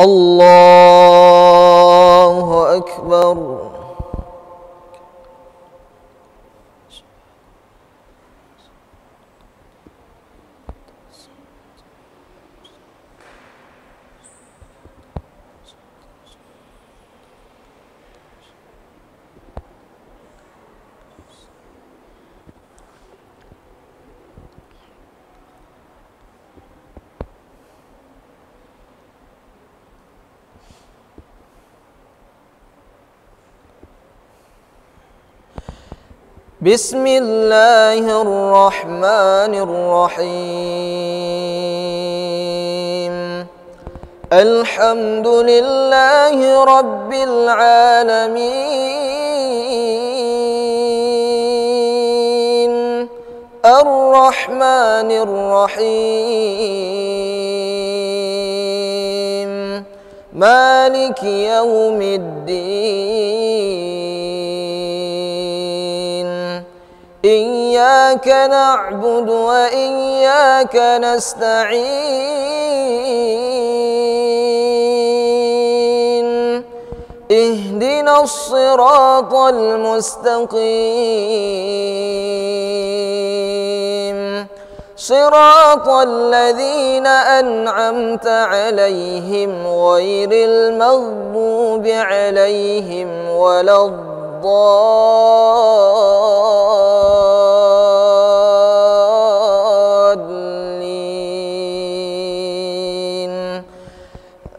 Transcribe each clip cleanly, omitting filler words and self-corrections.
الله أكبر. بسم الله الرحمن الرحيم. الحمد لله رب العالمين الرحمن الرحيم مالك يوم الدين. إياك نعبد وإياك نستعين. اهدنا الصراط المستقيم صراط الذين أنعمت عليهم غير المغضوب عليهم ولا الضالين.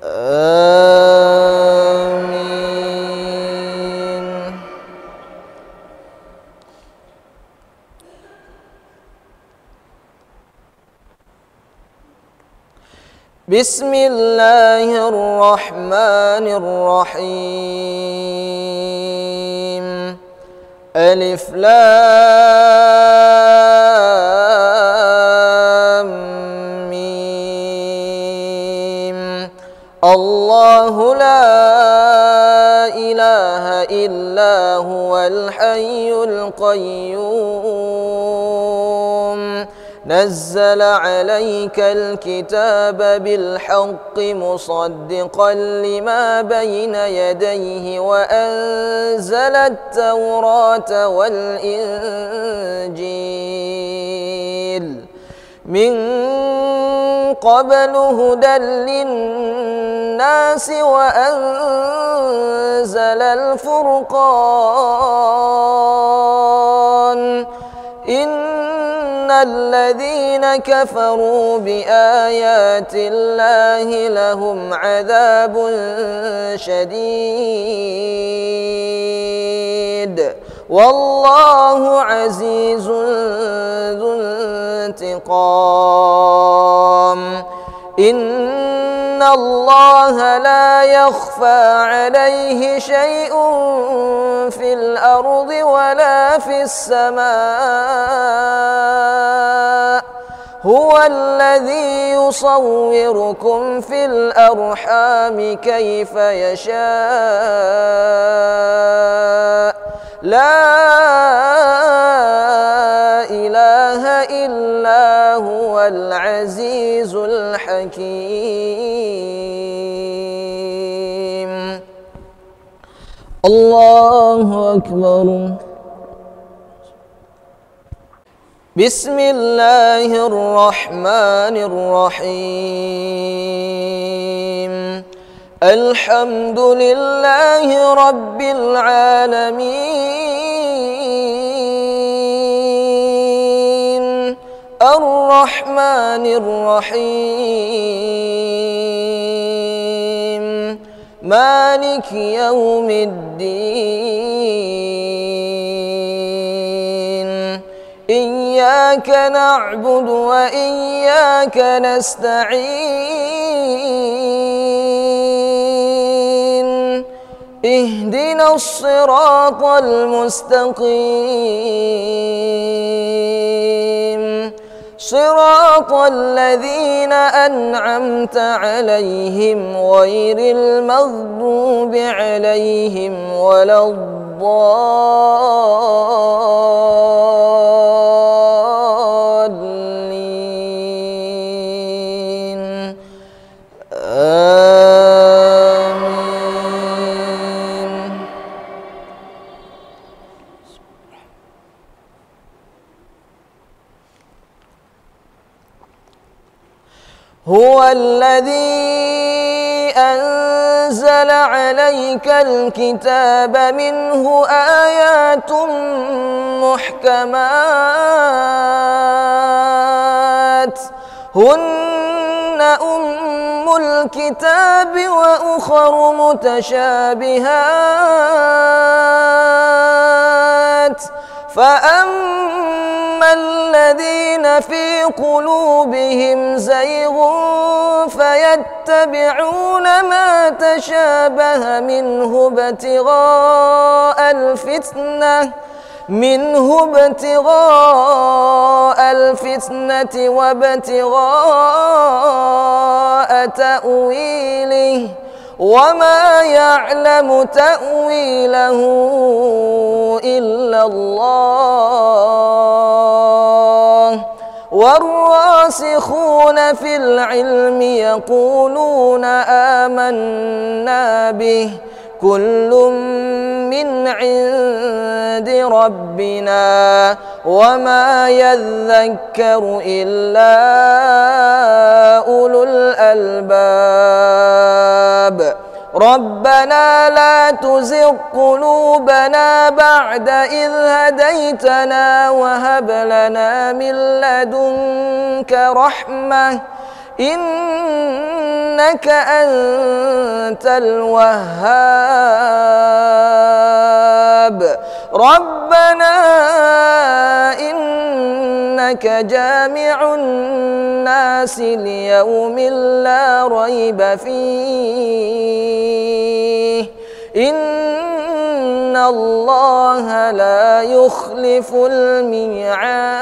آمين. بسم الله الرحمن الرحيم. ألف لام ميم. الله لا إله إلا هو الحي القيوم. نزل عليك الكتاب بالحق مصدقا لما بين يديه وأنزل التوراة والإنجيل من قبل هدى للناس وأنزل الفرقان. إن الذين كفروا بآيات الله لهم عذاب شديد والله عزيز ذو انتقام. إن الله لا يخفى عليه شيء في الأرض ولا في السماء. هو الذي يصوركم في الأرحام كيف يشاء. لا إله إلا هو العزيز الحكيم. الله أكبر. بسم الله الرحمن الرحيم. الحمد لله رب العالمين الرحمن الرحيم مالك يوم الدين. إياك نعبد وإياك نستعين. اهدنا الصراط المستقيم صراط الذين أنعمت عليهم غير المغضوب عليهم ولا الضالين. هو الذي أنزل عليك الكتاب منه آيات محكمات هن أم الكتاب وأخر متشابهات فأما الذين في قلوبهم زيغ فيتبعون ما تشابه منه ابتغاء الفتنة وابتغاء تأويله وما يعلم تأويله إلا الله والراسخون في العلم يقولون آمنا به كل من عند ربنا وما يذكر إلا أولو الألباب ربنا لا تزغ قلوبنا بعد إذ هديتنا وهب لنا من لدنك رحمة إنك أنت الوهاب ربنا إنك جامع الناس ليوم لا ريب فيه إن الله لا يخلف الميعاد